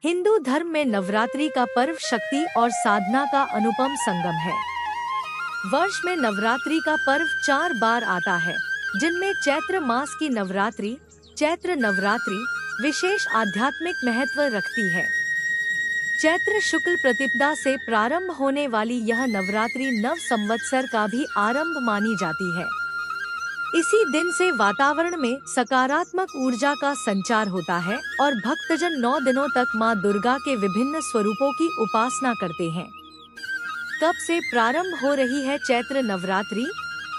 हिंदू धर्म में नवरात्रि का पर्व शक्ति और साधना का अनुपम संगम है। वर्ष में नवरात्रि का पर्व 4 बार आता है, जिनमें चैत्र मास की नवरात्रि, चैत्र नवरात्रि विशेष आध्यात्मिक महत्व रखती है। चैत्र शुक्ल प्रतिपदा से प्रारंभ होने वाली यह नवरात्रि नव संवत्सर का भी आरंभ मानी जाती है। इसी दिन से वातावरण में सकारात्मक ऊर्जा का संचार होता है और भक्तजन 9 दिनों तक मां दुर्गा के विभिन्न स्वरूपों की उपासना करते हैं। कब से प्रारंभ हो रही है चैत्र नवरात्रि?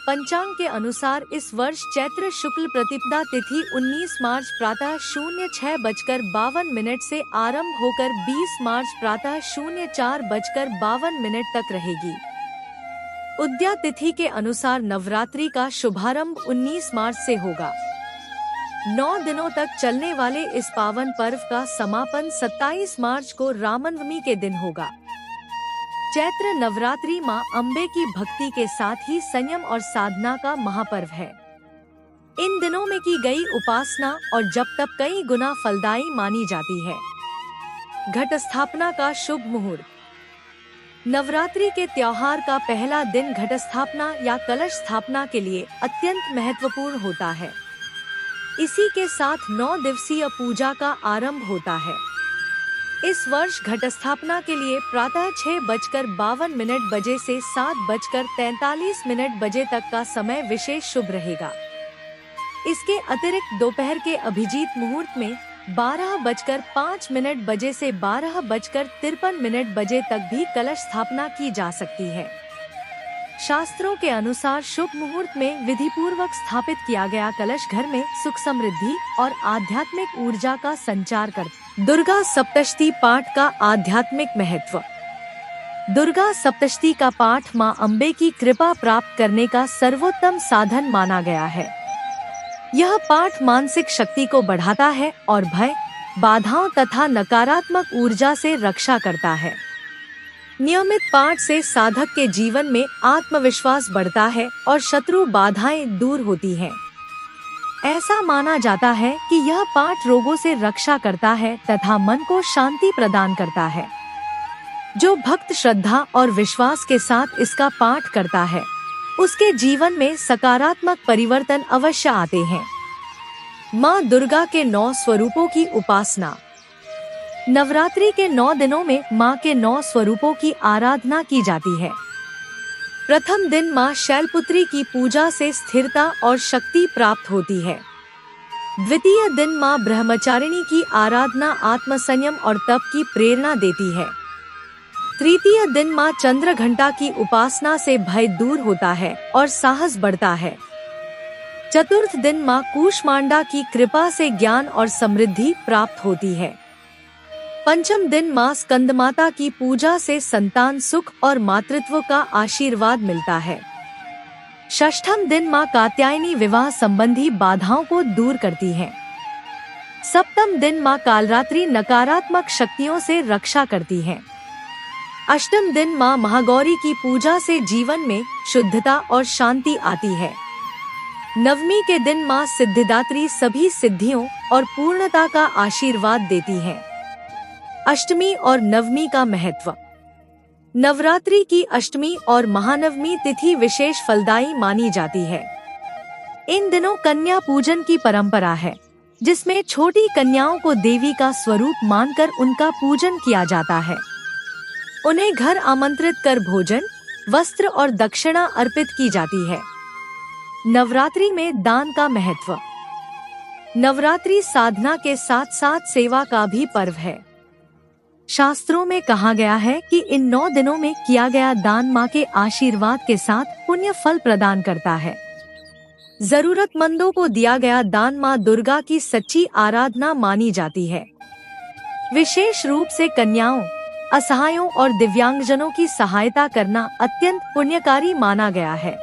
पंचांग के अनुसार इस वर्ष चैत्र शुक्ल प्रतिपदा तिथि 19 मार्च प्रातः 06:52 से आरंभ होकर 20 मार्च प्रातः 04:52 तक रहेगी। उद्या तिथि के अनुसार नवरात्रि का शुभारंभ 19 मार्च से होगा। 9 दिनों तक चलने वाले इस पावन पर्व का समापन 27 मार्च को रामनवमी के दिन होगा। चैत्र नवरात्रि मां अम्बे की भक्ति के साथ ही संयम और साधना का महापर्व है। इन दिनों में की गई उपासना और जप तप कई गुना फलदायी मानी जाती है। घट स्थापना का शुभ मुहूर्त। नवरात्रि के त्योहार का पहला दिन घट स्थापना या कलश स्थापना के लिए अत्यंत महत्वपूर्ण होता है। इसी के साथ 9 दिवसीय पूजा का आरंभ होता है। इस वर्ष घट स्थापना के लिए प्रातः 6:52 बजे से 7:43 बजे तक का समय विशेष शुभ रहेगा। इसके अतिरिक्त दोपहर के अभिजीत मुहूर्त में 12:05 बजे से 12:53 बजे तक भी कलश स्थापना की जा सकती है। शास्त्रों के अनुसार शुभ मुहूर्त में विधि पूर्वक स्थापित किया गया कलश घर में सुख समृद्धि और आध्यात्मिक ऊर्जा का संचार करता। दुर्गा सप्तशती पाठ का आध्यात्मिक महत्व। दुर्गा सप्तशती का पाठ मां अम्बे की कृपा प्राप्त करने का सर्वोत्तम साधन माना गया है। यह पाठ मानसिक शक्ति को बढ़ाता है और भय, बाधाओं तथा नकारात्मक ऊर्जा से रक्षा करता है। नियमित पाठ से साधक के जीवन में आत्मविश्वास बढ़ता है और शत्रु बाधाएं दूर होती हैं। ऐसा माना जाता है कि यह पाठ रोगों से रक्षा करता है तथा मन को शांति प्रदान करता है। जो भक्त श्रद्धा और विश्वास के साथ इसका पाठ करता है, उसके जीवन में सकारात्मक परिवर्तन अवश्य आते हैं। मां दुर्गा के 9 स्वरूपों की उपासना। नवरात्रि के 9 दिनों में मां के 9 स्वरूपों की आराधना की जाती है। प्रथम दिन मां शैलपुत्री की पूजा से स्थिरता और शक्ति प्राप्त होती है। द्वितीय दिन मां ब्रह्मचारिणी की आराधना आत्मसंयम और तप की प्रेरणा देती है। तृतीय दिन मां चंद्रघंटा की उपासना से भय दूर होता है और साहस बढ़ता है। चतुर्थ दिन मां कूष्मांडा की कृपा से ज्ञान और समृद्धि प्राप्त होती है। पंचम दिन मां स्कंदमाता की पूजा से संतान सुख और मातृत्व का आशीर्वाद मिलता है। षष्ठम दिन मां कात्यायनी विवाह संबंधी बाधाओं को दूर करती है। सप्तम दिन मां कालरात्रि नकारात्मक शक्तियों से रक्षा करती है। अष्टम दिन मां महागौरी की पूजा से जीवन में शुद्धता और शांति आती है। नवमी के दिन मां सिद्धिदात्री सभी सिद्धियों और पूर्णता का आशीर्वाद देती है। अष्टमी और नवमी का महत्व। नवरात्रि की अष्टमी और महानवमी तिथि विशेष फलदायी मानी जाती है। इन दिनों कन्या पूजन की परंपरा है, जिसमें छोटी कन्याओं को देवी का स्वरूप मानकर उनका पूजन किया जाता है। उन्हें घर आमंत्रित कर भोजन, वस्त्र और दक्षिणा अर्पित की जाती है। नवरात्रि में दान का महत्व। नवरात्रि साधना के साथ साथ सेवा का भी पर्व है। शास्त्रों में कहा गया है कि इन 9 दिनों में किया गया दान मां के आशीर्वाद के साथ पुण्य फल प्रदान करता है। जरूरतमंदों को दिया गया दान मां दुर्गा की सच्ची आराधना मानी जाती है। विशेष रूप से कन्याओं, असहायों और दिव्यांगजनों की सहायता करना अत्यंत पुण्यकारी माना गया है।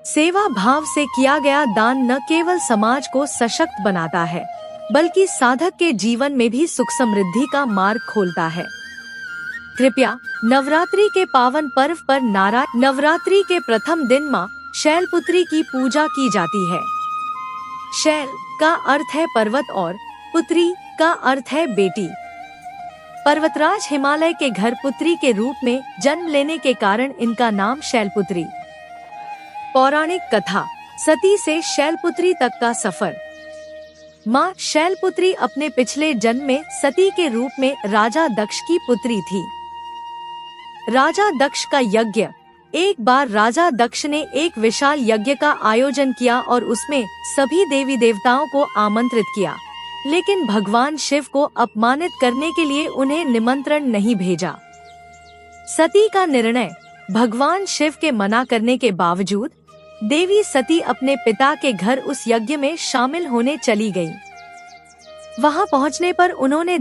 सेवा भाव से किया गया दान न केवल समाज को सशक्त बनाता है, बल्कि साधक के जीवन में भी सुख समृद्धि का मार्ग खोलता है। कृपया नवरात्रि के पावन पर्व पर नवरात्रि के प्रथम दिन मां शैलपुत्री की पूजा की जाती है। शैल का अर्थ है पर्वत और पुत्री का अर्थ है बेटी। पर्वतराज हिमालय के घर पुत्री के रूप में जन्म लेने के कारण इनका नाम शैलपुत्री। पौराणिक कथा, सती से शैलपुत्री तक का सफर। माँ शैलपुत्री अपने पिछले जन्म में सती के रूप में राजा दक्ष की पुत्री थी। राजा दक्ष का यज्ञ। एक बार राजा दक्ष ने एक विशाल यज्ञ का आयोजन किया और उसमें सभी देवी देवताओं को आमंत्रित किया, लेकिन भगवान शिव को अपमानित करने के लिए उन्हें निमंत्रण नहीं भेजा। सती का निर्णय। भगवान शिव के मना करने के बावजूद देवी सती अपने पिता के घर उस यज्ञ में शामिल होने चली गई। वहां पहुंचने पर उन्होंने